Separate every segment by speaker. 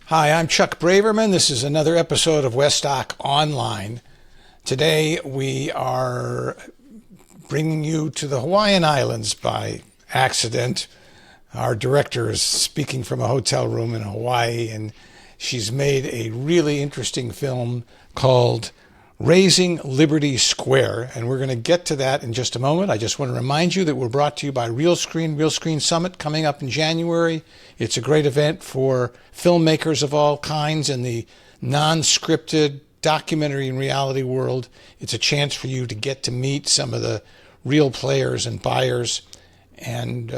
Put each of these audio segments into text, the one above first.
Speaker 1: Hi, I'm Chuck Braverman. This is another episode of Westdoc Online. Today we are bringing you to the Hawaiian Islands by accident. Our director is speaking from a hotel room in Hawaii, and she's made a really interesting film called RAZING Liberty Square, and we're going to get to that in just a moment. I just want to remind you that we're brought to you by Real Screen Summit coming up in January. It's a great event for filmmakers of all kinds in the non-scripted documentary and reality world. It's a chance for you to get to meet some of the real players and buyers and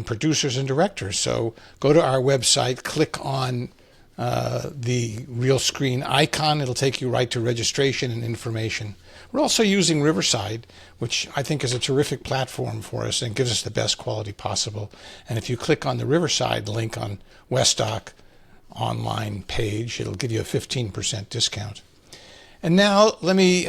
Speaker 1: producers and directors. So go to our website, click on the Real Screen icon. It'll take you right to registration and information. We're also using Riverside, which I think is a terrific platform for us and gives us the best quality possible. And if you click on the Riverside link on Westdoc online page, it'll give you a 15% discount. And now let me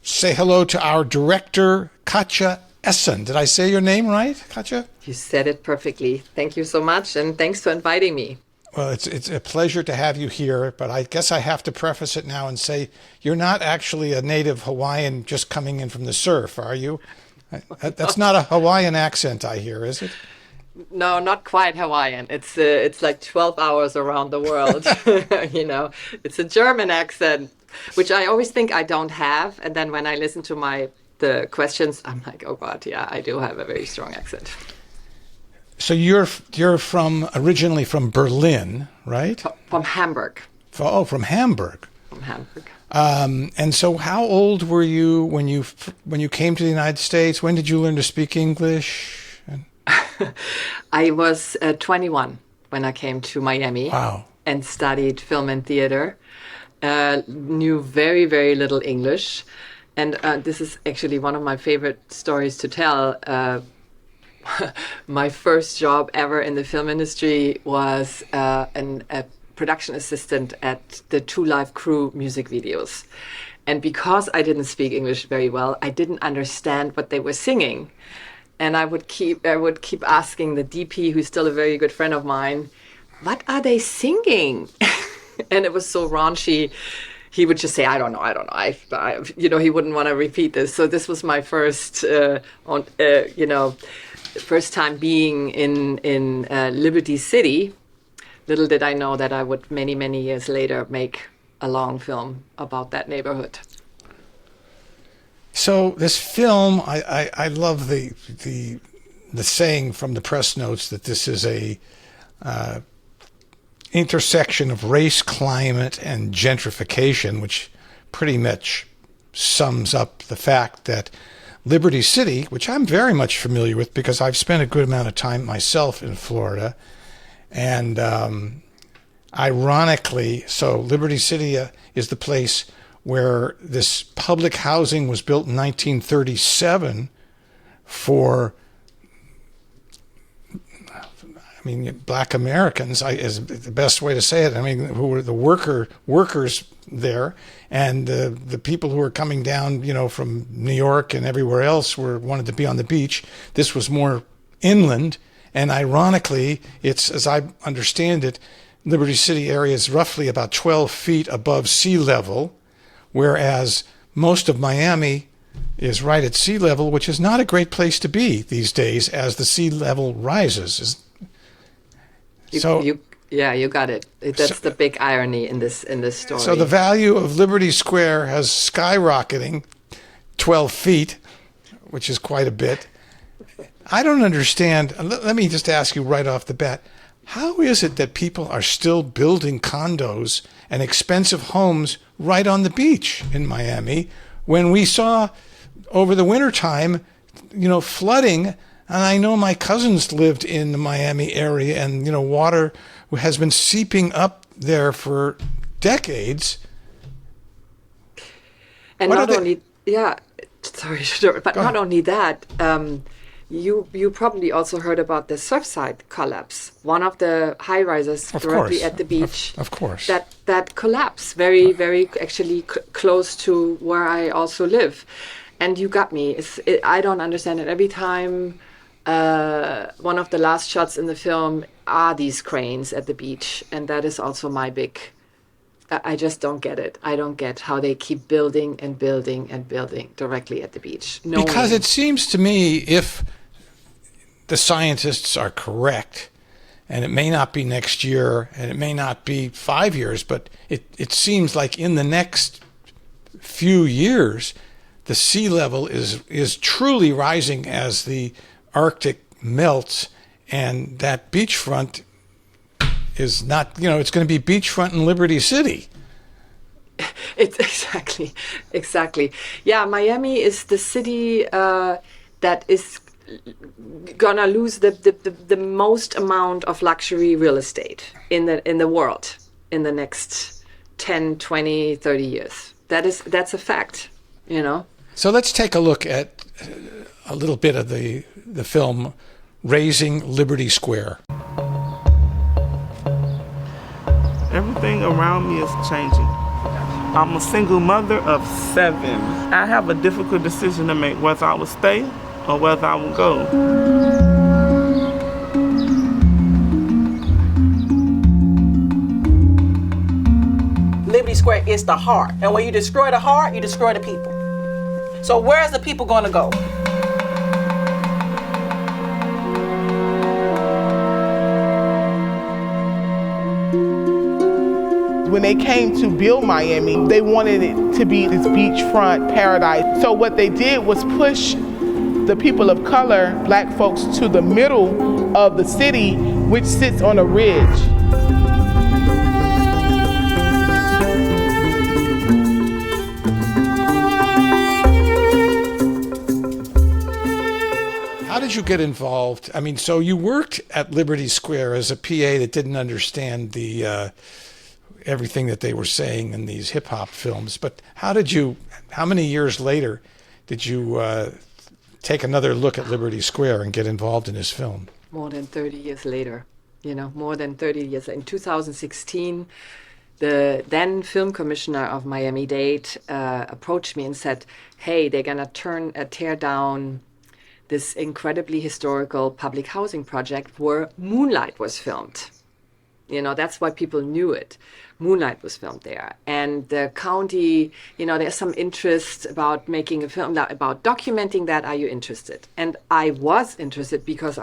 Speaker 1: say hello to our director, Katja Esson. Did I say your name right, Katja?
Speaker 2: You said it perfectly. Thank you so much, and thanks for inviting me.
Speaker 1: Well, it's a pleasure to have you here, but I guess I have to preface it now and say you're not actually a native Hawaiian just coming in from the surf, are you? That's not a Hawaiian accent, I hear, is it?
Speaker 2: No, not quite Hawaiian. It's like 12 hours around the world. You know, it's a German accent, which I always think I don't have, and then when I listen to the questions, I'm like, oh God, yeah, I do have a very strong accent.
Speaker 1: So you're originally from Berlin, right?
Speaker 2: From Hamburg.
Speaker 1: From Hamburg.
Speaker 2: From Hamburg.
Speaker 1: And so how old were you when you came to the United States? When did you learn to speak English?
Speaker 2: I was 21 when I came to Miami.
Speaker 1: Wow.
Speaker 2: And studied film and theater. Knew very, very little English. And this is actually one of my favorite stories to tell. My first job ever in the film industry was a production assistant at the Two Live Crew music videos. And because I didn't speak English very well, I didn't understand what they were singing. And I would keep asking the DP, who's still a very good friend of mine, what are they singing? And it was so raunchy. He would just say, I don't know. He wouldn't want to repeat this. So this was my first, first time being in Liberty City. Little did I know that I would many, many years later make a long film about that neighborhood.
Speaker 1: So this film, I love the saying from the press notes that this is a intersection of race, climate, and gentrification, which pretty much sums up the fact that Liberty City, which I'm very much familiar with because I've spent a good amount of time myself in Florida, and ironically, so Liberty City is the place where this public housing was built in 1937 for Black Americans is the best way to say it. Who were the workers there, and the people who were coming down, from New York and everywhere else wanted to be on the beach. This was more inland, and ironically, it's, as I understand it, Liberty City area is roughly about 12 feet above sea level, whereas most of Miami is right at sea level, which is not a great place to be these days as the sea level rises.
Speaker 2: You got it. That's the big irony in this story.
Speaker 1: So the value of Liberty Square has skyrocketing 12 feet, which is quite a bit. I don't understand. Let me just ask you right off the bat. How is it that people are still building condos and expensive homes right on the beach in Miami when we saw over the wintertime, flooding? And I know my cousins lived in the Miami area, and, water has been seeping up there for decades.
Speaker 2: And not only that, you probably also heard about the Surfside collapse, one of the high rises directly at the beach.
Speaker 1: Of course.
Speaker 2: That collapsed very, very actually close to where I also live. And you got me. I don't understand it. Every time one of the last shots in the film are these cranes at the beach. And that is also my big, I just don't get it. I don't get how they keep building and building and building directly at the beach.
Speaker 1: Because it seems to me, if the scientists are correct, and it may not be next year, and it may not be 5 years, but it seems like in the next few years, the sea level is truly rising as the Arctic melts, and that beachfront is not, it's going to be beachfront in Liberty City.
Speaker 2: It's exactly. Yeah, Miami is the city that is gonna lose the most amount of luxury real estate in the world in the next 10, 20, 30 years. That's a fact,
Speaker 1: So let's take a look at a little bit of the film Razing Liberty Square.
Speaker 3: Everything around me is changing. I'm a single mother of 7. I have a difficult decision to make, whether I will stay or whether I will go.
Speaker 4: Liberty Square is the heart. And when you destroy the heart, you destroy the people. So where's the people going to go?
Speaker 5: When they came to build Miami, they wanted it to be this beachfront paradise. So what they did was push the people of color, black folks, to the middle of the city, which sits on a ridge.
Speaker 1: How did you get involved? I mean, so you worked at Liberty Square as a PA that didn't understand the everything that they were saying in these hip hop films, but how many years later did you take another look at Liberty Square and get involved in this film?
Speaker 2: More than 30 years later, more than 30 years. In 2016, the then film commissioner of Miami-Dade approached me and said, hey, they're going to tear down this incredibly historical public housing project where Moonlight was filmed. That's why people knew it. Moonlight was filmed there. And the county, there's some interest about making a film about documenting that. Are you interested? And I was interested because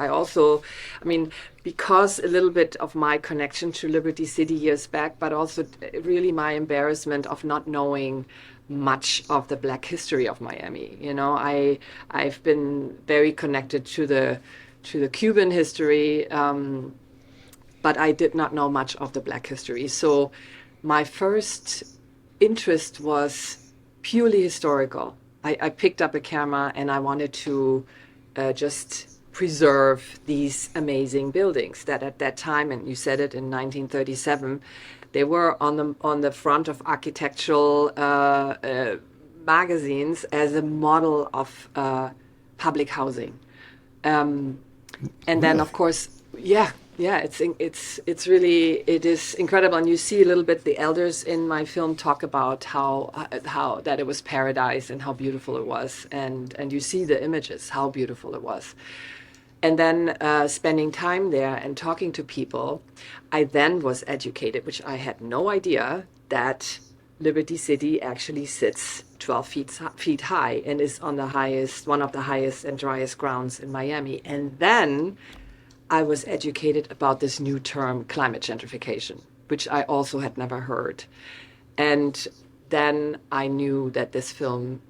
Speaker 2: because a little bit of my connection to Liberty City years back, but also really my embarrassment of not knowing much of the Black history of Miami. I've been very connected to the Cuban history, but I did not know much of the Black history. So my first interest was purely historical. I picked up a camera and I wanted to just preserve these amazing buildings that at that time, and you said it, in 1937, they were on the front of architectural magazines as a model of public housing. And then, of course, it's really, it is incredible. And you see a little bit, the elders in my film talk about how that it was paradise and how beautiful it was. And you see the images, how beautiful it was. And then spending time there and talking to people, I then was educated, which I had no idea, that Liberty City actually sits 12 feet high and is on one of the highest and driest grounds in Miami. And then I was educated about this new term, climate gentrification, which I also had never heard. And then I knew that this film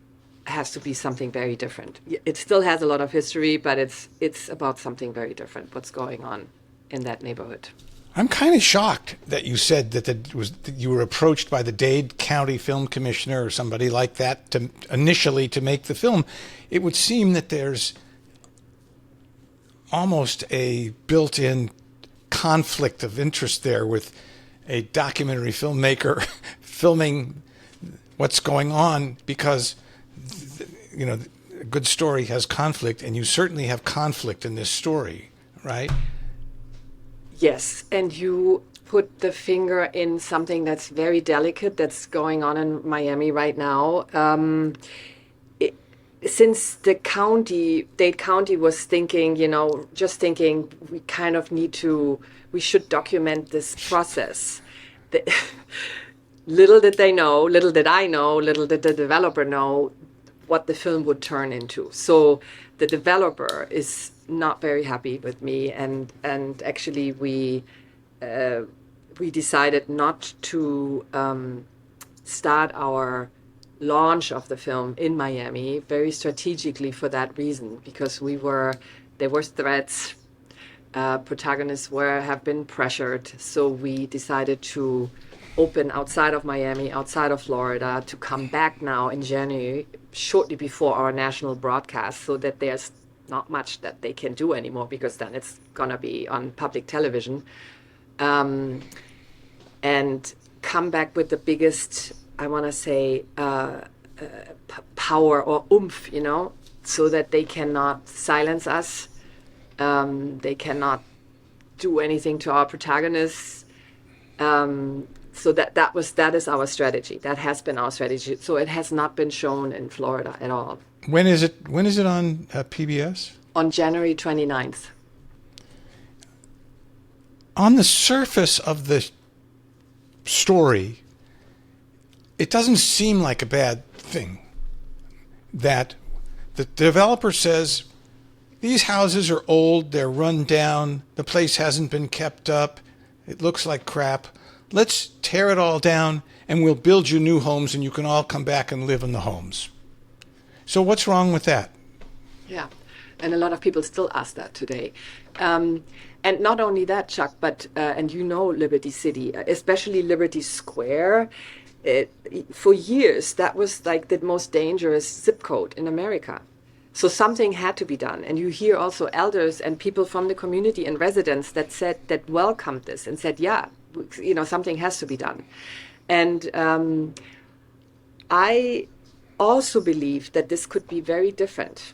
Speaker 2: has to be something very different. It still has a lot of history, but it's about something very different, what's going on in that neighborhood.
Speaker 1: I'm kind of shocked that you said that you were approached by the Dade County Film Commissioner or somebody like that initially to make the film. It would seem that there's almost a built-in conflict of interest there with a documentary filmmaker filming what's going on, because a good story has conflict, and you certainly have conflict in this story, right?
Speaker 2: Yes, and you put the finger in something that's very delicate that's going on in Miami right now. since the Dade County was thinking, just thinking we should document this process. Little did they know, little did I know, little did the developer know what the film would turn into. So the developer is not very happy with me, and actually we decided not to start our launch of the film in Miami very strategically for that reason, because there were threats, protagonists have been pressured, so we decided to open outside of Miami, outside of Florida, to come back now in January, shortly before our national broadcast, so that there's not much that they can do anymore, because then it's gonna be on public television, and come back with the biggest, I want to say, power or oomph, so that they cannot silence us. They cannot do anything to our protagonists. So that is our strategy. That has been our strategy. So it has not been shown in Florida at all.
Speaker 1: When is it on PBS?
Speaker 2: On January 29th.
Speaker 1: On the surface of the story, it doesn't seem like a bad thing that the developer says, these houses are old, they're run down, the place hasn't been kept up, it looks like crap. Let's tear it all down and we'll build you new homes and you can all come back and live in the homes. So what's wrong with that?
Speaker 2: Yeah, and a lot of people still ask that today. And not only that, Chuck, but, and Liberty City, especially Liberty Square, for years, that was like the most dangerous zip code in America. So something had to be done. And you hear also elders and people from the community and residents that welcomed this and said, yeah, something has to be done. And I also believe that this could be very different.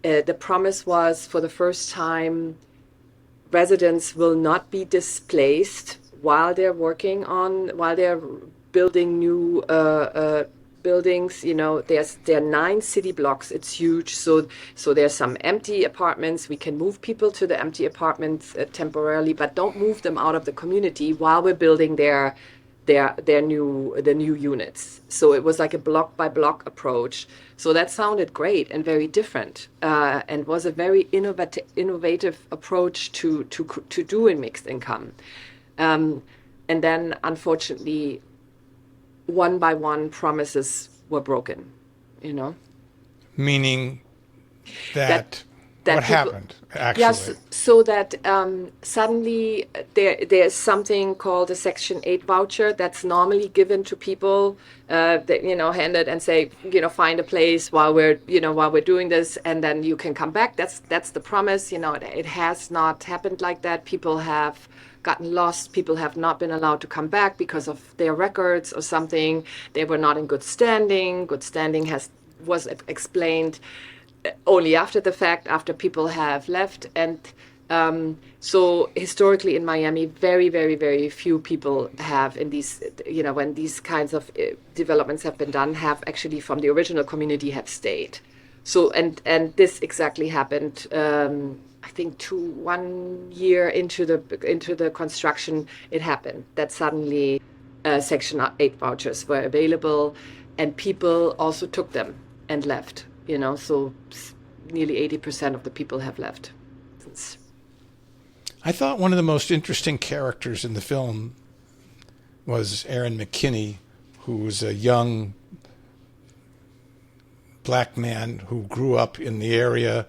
Speaker 2: The promise was, for the first time, residents will not be displaced while they're building new buildings. There are 9 city blocks. It's huge. So there's some empty apartments. We can move people to the empty apartments temporarily, but don't move them out of the community while we're building the new units. So it was like a block by block approach. So that sounded great and very different, and was a very innovative approach to doing mixed income. And then, unfortunately, one by one, promises were broken.
Speaker 1: Meaning that what happened, actually?
Speaker 2: Yes, so that suddenly there's something called a Section 8 voucher that's normally given to people, handed and say, find a place while we're doing this, and then you can come back. That's the promise. It has not happened like that. People have gotten lost. People have not been allowed to come back because of their records or something. They were not in good standing. Good standing was explained only after the fact, after people have left. And so historically in Miami, very, very, very few people have, in these, when these kinds of developments have been done, have actually from the original community have stayed. So, and this exactly happened, I think 1 year into the construction, it happened that suddenly Section 8 vouchers were available, and people also took them and left. So nearly 80% of the people have left.
Speaker 1: I thought one of the most interesting characters in the film was Aaron McKinney, who was a young black man who grew up in the area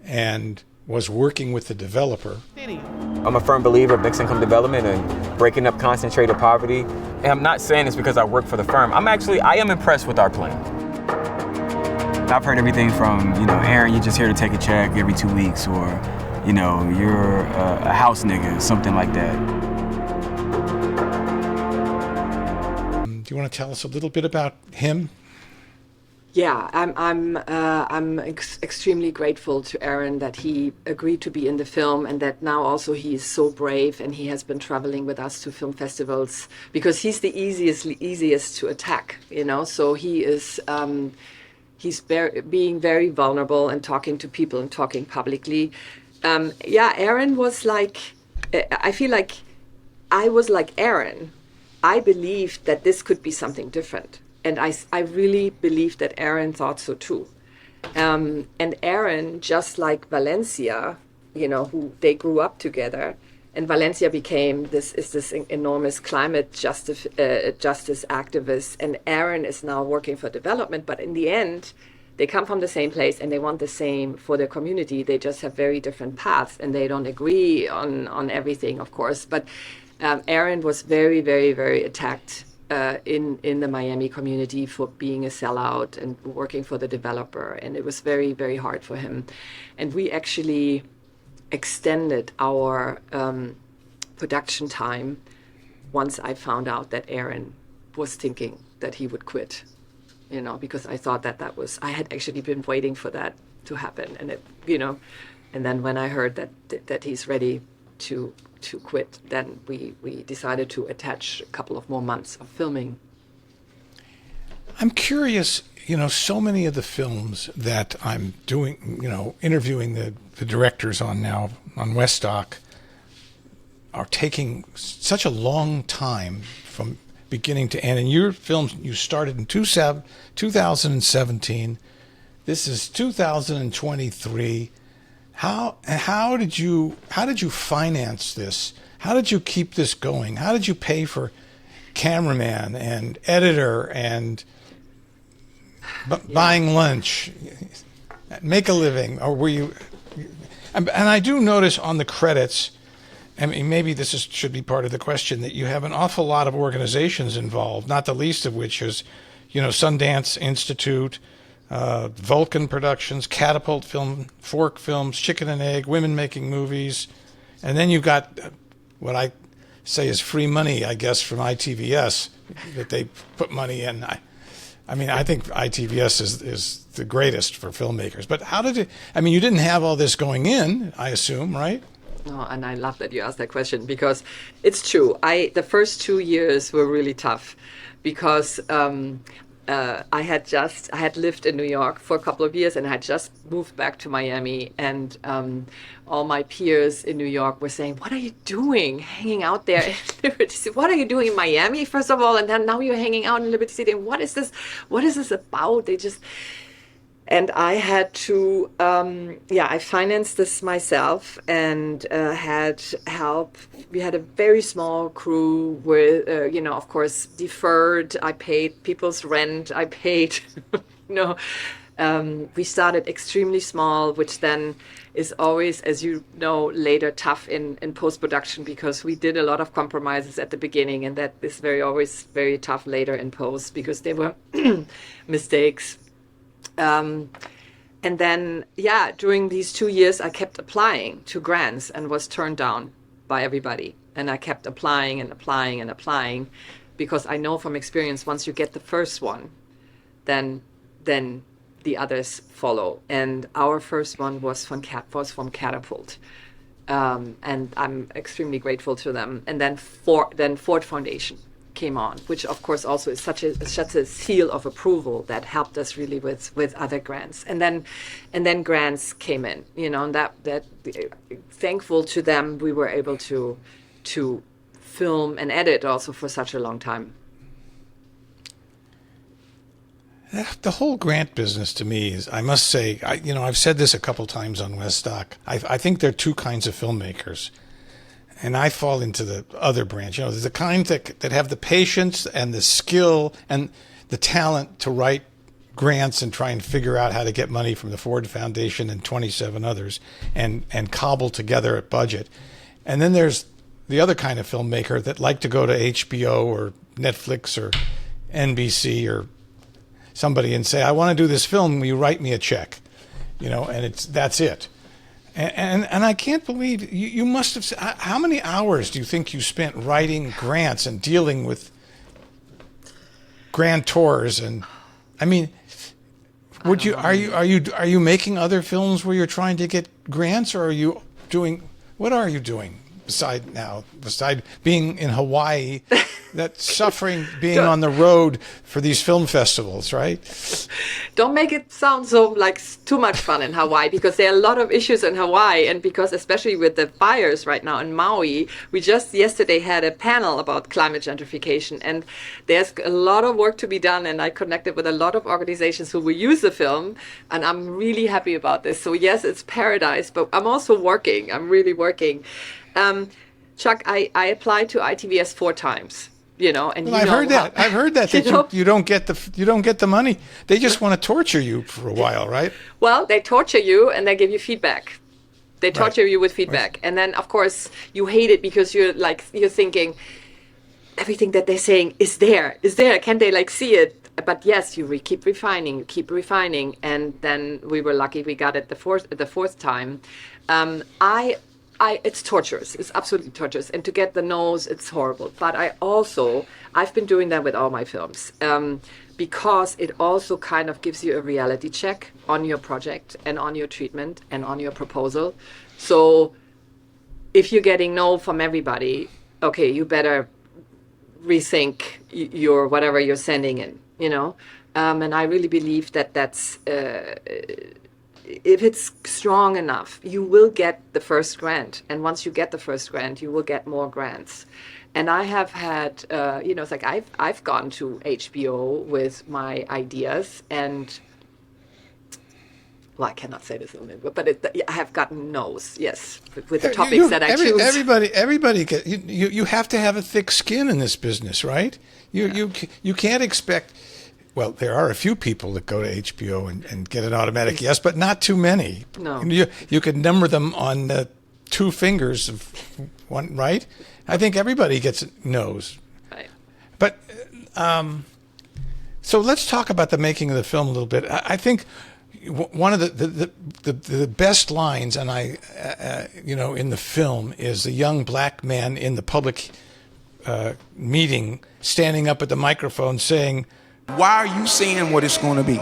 Speaker 1: and was working with the developer.
Speaker 6: I'm a firm believer of mixed income development and breaking up concentrated poverty. And I'm not saying this because I work for the firm. I am impressed with our plan. I've heard everything from, Aaron, you're just here to take a check every 2 weeks, or, you're a house nigga, something like that.
Speaker 1: Do you want to tell us a little bit about him?
Speaker 2: Yeah, I'm extremely grateful to Aaron that he agreed to be in the film, and that now also he is so brave and he has been traveling with us to film festivals, because he's the easiest to attack, So he is being very vulnerable and talking to people and talking publicly. Aaron was like, I feel like I was like Aaron. I believed that this could be something different. And I really believed that Aaron thought so too. And Aaron, just like Valencia, who they grew up together, and Valencia became this enormous climate justice activist, and Aaron is now working for development. But in the end, they come from the same place and they want the same for their community. They just have very different paths, and they don't agree on everything, of course. But Aaron was very, very, very attacked in the Miami community for being a sellout and working for the developer, and it was very, very hard for him. And we actually extended our production time once I found out that Aaron was thinking that he would quit, because I thought I had actually been waiting for that to happen, and and then when I heard that he's ready to quit, then we decided to attach a couple of more months of filming.
Speaker 1: I'm curious, so many of the films that I'm doing, interviewing the directors on now on Westdoc are taking such a long time from beginning to end. And your films, you started in 2017. This is 2023. How did you finance this? How did you keep this going? How did you pay for cameraman and editor and buying lunch, make a living? Or were you? And I do notice on the credits, I mean, maybe this should be part of the question, that you have an awful lot of organizations involved, not the least of which is, Sundance Institute, Vulcan Productions, Catapult Film, Fork Films, Chicken and Egg, Women Making Movies, and then you've got what I say is free money, I guess, from ITVS that they put money in. I mean, I think ITVS is the greatest for filmmakers. But how did it? I mean, you didn't have all this going in, I assume, right?
Speaker 2: No, and I love that you asked that question, because it's true. The first 2 years were really tough because I had lived in New York for a couple of years, and I had just moved back to Miami, and all my peers in New York were saying, "What are you doing hanging out there in Liberty City? What are you doing in Miami, first of all, and then now you're hanging out in Liberty City, and what is this? What is this about?" And I had to, I financed this myself and had help. We had a very small crew with, of course, deferred. I paid people's rent. I paid, we started extremely small, which then is always, as you know, later tough in post-production, because we did a lot of compromises at the beginning, and that is always very tough later in post because there were mistakes. And then, during these 2 years, I kept applying to grants and was turned down by everybody. And I kept applying and applying and applying, because I know from experience, once you get the first one, then the others follow. And our first one was from Catapult. And I'm extremely grateful to them. And then Ford Foundation came on, which of course also is such a seal of approval that helped us really with other grants. And then grants came in, and that thankful to them, we were able to film and edit also for such a long time.
Speaker 1: The whole grant business to me is, I must say, I've said this a couple times on Westdoc. I think there are two kinds of filmmakers. And I fall into the other branch. There's the kind that have the patience and the skill and the talent to write grants and try and figure out how to get money from the Ford Foundation and 27 others and cobble together a budget. And then there's the other kind of filmmaker that like to go to HBO or Netflix or NBC or somebody and say, "I want to do this film, will you write me a check?" And that's it. And I can't believe you must have. How many hours do you think you spent writing grants and dealing with grantors? And I mean, are you making other films where you're trying to get grants, or what are you doing beside being in Hawaii that suffering being on the road for these film festivals, right?
Speaker 2: Don't make it sound so like too much fun in Hawaii, because there are a lot of issues in Hawaii, and because especially with the fires right now in Maui, we just yesterday had a panel about climate gentrification, and there's a lot of work to be done, and I connected with a lot of organizations who will use the film, and I'm really happy about this. So yes, it's paradise, but I'm also working. I'm really working. Chuck, I applied to ITVS 4 times. You know, and
Speaker 1: well, I've heard that you don't get the money. They just want to torture you for a while, right?
Speaker 2: Well, they torture you and they give you feedback. They torture you with feedback,
Speaker 1: Right.
Speaker 2: and then of course you hate it because you're thinking everything that they're saying is there. Can they like see it? But yes, you keep refining, and then we were lucky we got it the fourth time. It's torturous. It's absolutely torturous. And to get the no's, it's horrible. But I've been doing that with all my films, because it also kind of gives you a reality check on your project and on your treatment and on your proposal. So if you're getting no from everybody, okay, you better rethink your whatever you're sending in, you know? And I really believe that's... if it's strong enough, you will get the first grant. And once you get the first grant, you will get more grants. And I have had, it's like I've gone to HBO with my ideas, and, well, I cannot say this, but I have gotten no's, yes, with the topics that I choose.
Speaker 1: Everybody you have to have a thick skin in this business, right? You can't expect... Well, there are a few people that go to HBO and get an automatic yes, but not too many.
Speaker 2: No.
Speaker 1: You could number them on 2 fingers of one, right? I think everybody gets no's.
Speaker 2: Right.
Speaker 1: But so let's talk about the making of the film a little bit. I think one of the best lines, and in the film, is the young black man in the public meeting standing up at the microphone saying,
Speaker 7: "Why are you saying what it's going to be?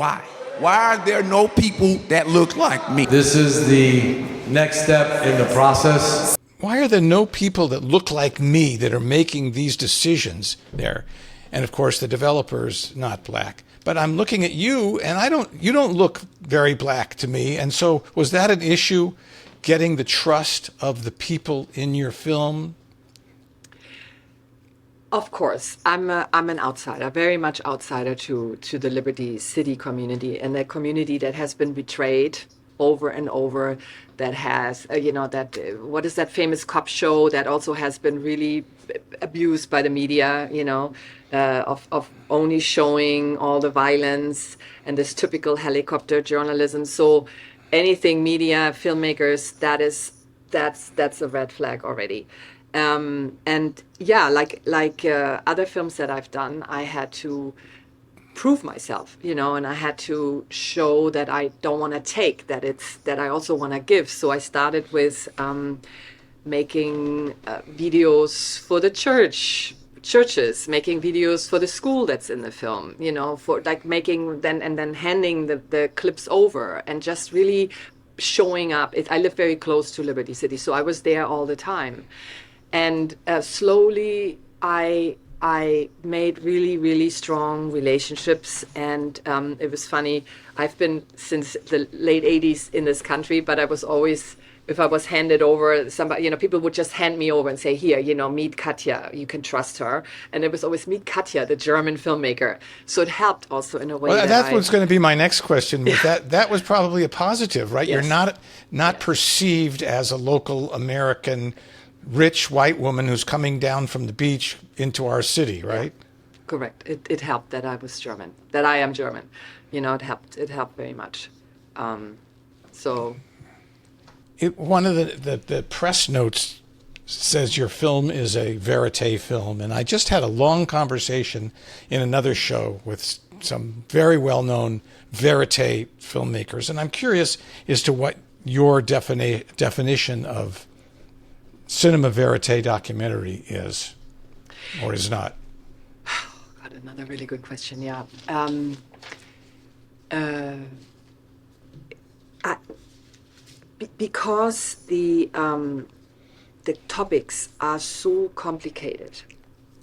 Speaker 7: Why? Why are there no people that look like me?"
Speaker 8: This is the next step in the process.
Speaker 1: Why are there no people that look like me that are making these decisions there? And of course, the developer's not black. But I'm looking at you, and you don't look very black to me. And so was that an issue, getting the trust of the people in your film?
Speaker 2: Of course, I'm an outsider, very much outsider to the Liberty City community, and that community that has been betrayed over and over, that has, what is that famous cop show that also has been really abused by the media, of only showing all the violence and this typical helicopter journalism. So anything media, filmmakers, that's a red flag already. And yeah, like other films that I've done, I had to prove myself, and I had to show that I don't want to take, that I also want to give. So I started with making videos for the churches, making videos for the school that's in the film, for like making then handing the clips over and just really showing up. I live very close to Liberty City, so I was there all the time. And slowly, I made really, really strong relationships. And it was funny. I've been since the late 80s in this country, but I was always, if I was handed over somebody, people would just hand me over and say, "Here, meet Katja. You can trust her." And it was always, "Meet Katja, the German filmmaker." So it helped also in a way.
Speaker 1: Well, that was going to be my next question. Yeah. That was probably a positive, right?
Speaker 2: Yes.
Speaker 1: You're not perceived as a local American rich white woman who's coming down from the beach into our city, right?
Speaker 2: Yeah, correct. It helped that I was German, that I am German. It helped very much.
Speaker 1: One of the press notes says your film is a verite film, and I just had a long conversation in another show with some very well-known verite filmmakers, and I'm curious as to what your definition of cinema verite documentary is, or is not.
Speaker 2: God, another really good question. Yeah. Because the topics are so complicated,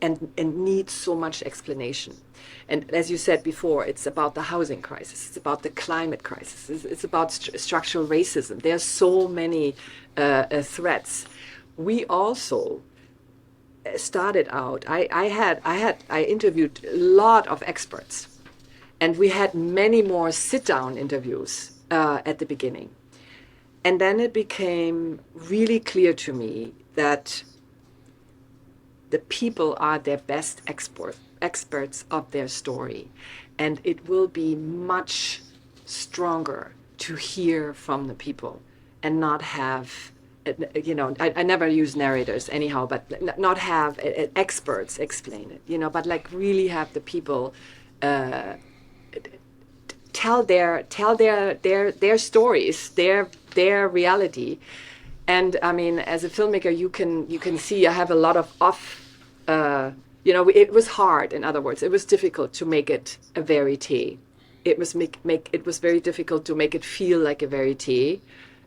Speaker 2: and needs so much explanation. And as you said before, it's about the housing crisis, it's about the climate crisis, it's about structural racism. There are so many threats. We also started out, I interviewed a lot of experts, and we had many more sit-down interviews at the beginning. And then it became really clear to me that the people are their best experts of their story. And it will be much stronger to hear from the people and not have, I never use narrators anyhow, but not have experts explain it, but like really have the people tell their stories, their reality. And I mean, as a filmmaker, you can see I have a lot of it was hard. In other words, it was difficult to make it a verite. It was it was very difficult to make it feel like a verite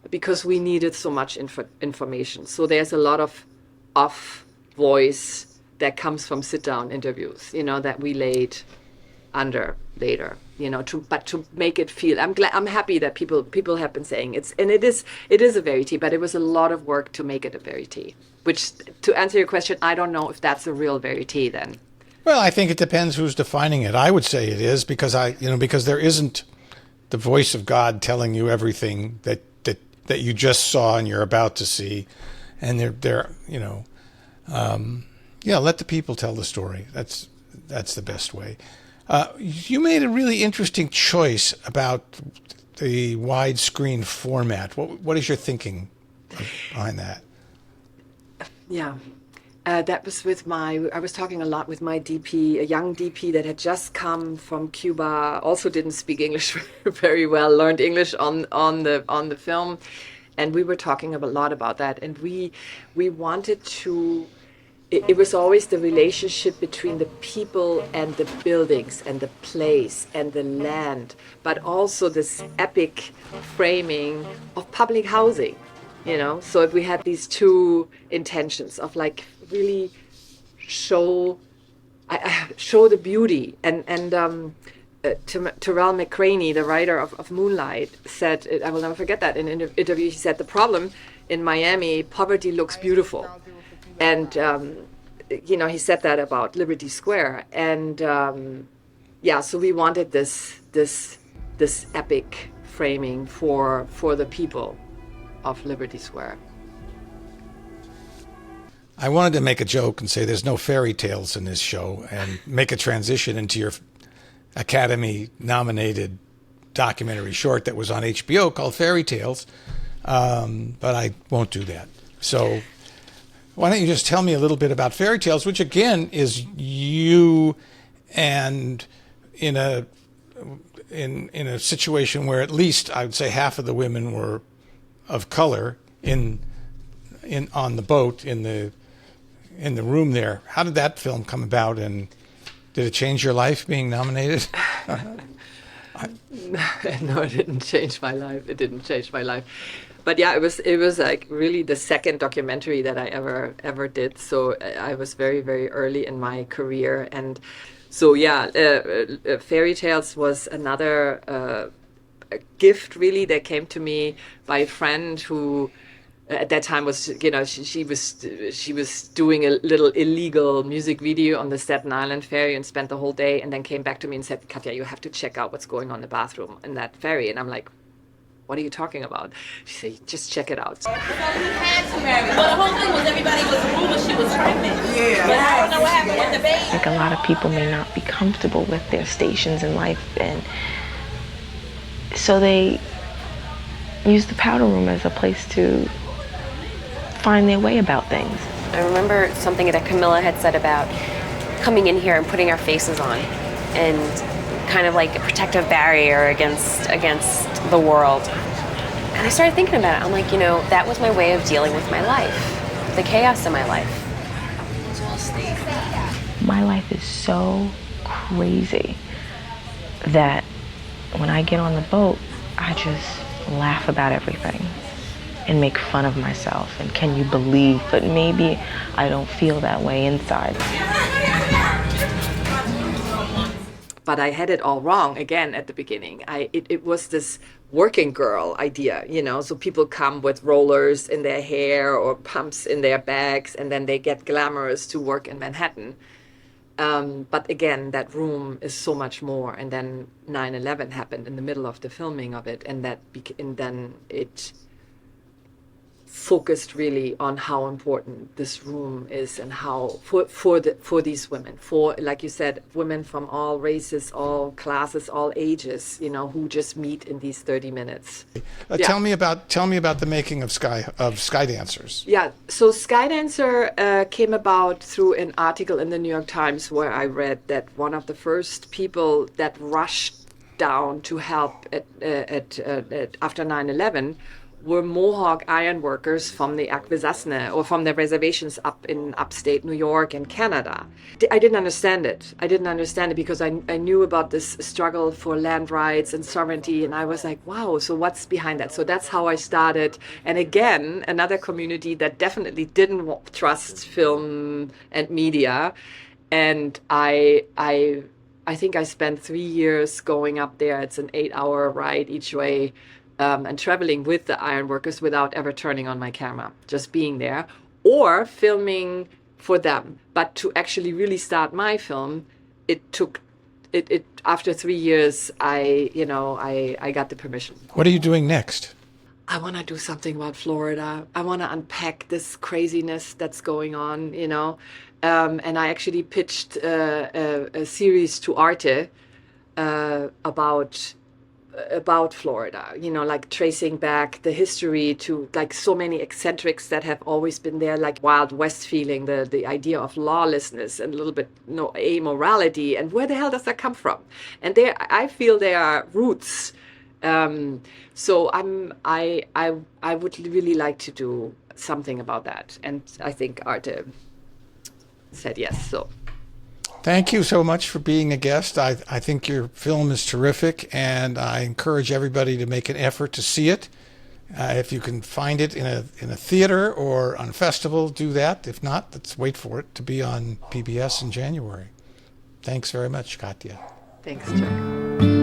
Speaker 2: because we needed so much information. So there's a lot of off voice that comes from sit-down interviews, that we laid under later, to make it feel. I'm happy that people have been saying it is a verite, but it was a lot of work to make it a verite. Which, to answer your question, I don't know if that's a real verite then.
Speaker 1: Well, I think it depends who's defining it. I would say it is because because there isn't the voice of God telling you everything that you just saw and you're about to see, and let the people tell the story. That's the best way. You made a really interesting choice about the widescreen format. What is your thinking behind that?
Speaker 2: Yeah, that was I was talking a lot with my DP, a young DP that had just come from Cuba, also didn't speak English very well, learned English on the film. And we were talking a lot about that. And we wanted to, it was always the relationship between the people and the buildings and the place and the land, but also this epic framing of public housing. So if we had these two intentions of like really show the beauty and Terrell McCraney, the writer of Moonlight, said, I will never forget that in an interview, he said, the problem in Miami, poverty looks beautiful. And, he said that about Liberty Square. And so we wanted this epic framing for the people of Liberty Square.
Speaker 1: I wanted to make a joke and say there's no fairy tales in this show and make a transition into your Academy-nominated documentary short that was on HBO called Fairy Tales, but I won't do that. So why don't you just tell me a little bit about Fairy Tales, which again is you and in a situation where at least I would say half of the women were of color on the boat in the room there. How did that film come about, and did it change your life being nominated?
Speaker 2: No, it didn't change my life. It didn't change my life. But yeah, it was like really the second documentary that I ever did. So I was very, very early in my career, and so yeah, Fairy Tales was another a gift really that came to me by a friend who at that time was, she was doing a little illegal music video on the Staten Island ferry and spent the whole day, and then came back to me and said, Katja, you have to check out what's going on in the bathroom in that ferry. And I'm like, what are you talking about? She said, just check it out.
Speaker 9: So he had to marry. Well, the whole thing was everybody was rumor she was pregnant. Yeah. But I don't know what happened with the baby.
Speaker 10: Like a lot of people may not be comfortable with their stations in life, and so they use the powder room as a place to find their way about things.
Speaker 11: I remember something that Camilla had said about coming in here and putting our faces on and kind of like a protective barrier against the world. And I started thinking about it. I'm like, that was my way of dealing with my life, the chaos in my life.
Speaker 10: My life is so crazy that when I get on the boat, I just laugh about everything. and make fun of myself and can you believe, but maybe I don't feel that way inside.
Speaker 2: But I had it all wrong again at the beginning. It was this working girl idea, you know, so people come with rollers in their hair or pumps in their bags, and then they get glamorous to work in Manhattan. But again, that room is so much more. And then 9/11 happened in the middle of the filming of it, and then it focused really on how important this room is and how for these women, for, like you said, women from all races, all classes, all ages, you know, who just meet in these 30 minutes.
Speaker 1: Tell me about the making of Skydancers.
Speaker 2: Yeah, so Skydancer came about through an article in the New York Times where I read that one of the first people that rushed down to help after 9/11 were Mohawk iron workers from the Akwesasne, or from the reservations up in upstate New York and Canada. I didn't understand it. Because I knew about this struggle for land rights and sovereignty, and I was like, wow, so what's behind that? So that's how I started. And again, another community that definitely didn't trust film and media. And I think I spent 3 years going up there. It's an 8-hour ride each way. And traveling with the ironworkers without ever turning on my camera, just being there or filming for them. But to actually really start my film, it took after 3 years, I got the permission.
Speaker 1: What are you doing next?
Speaker 2: I want to do something about Florida. I want to unpack this craziness that's going on, you know. And I actually pitched a series to Arte about Florida, you know, like tracing back the history to like so many eccentrics that have always been there, like Wild West feeling, the idea of lawlessness and a little bit amorality, and where the hell does that come from? And I feel there are roots. So I would really like to do something about that, and I think Arte said yes. So.
Speaker 1: Thank you so much for being a guest. I think your film is terrific, and I encourage everybody to make an effort to see it. If you can find it in a theater or on a festival, do that. If not, let's wait for it to be on PBS in January. Thanks very much, Katja.
Speaker 2: Thanks, Chuck.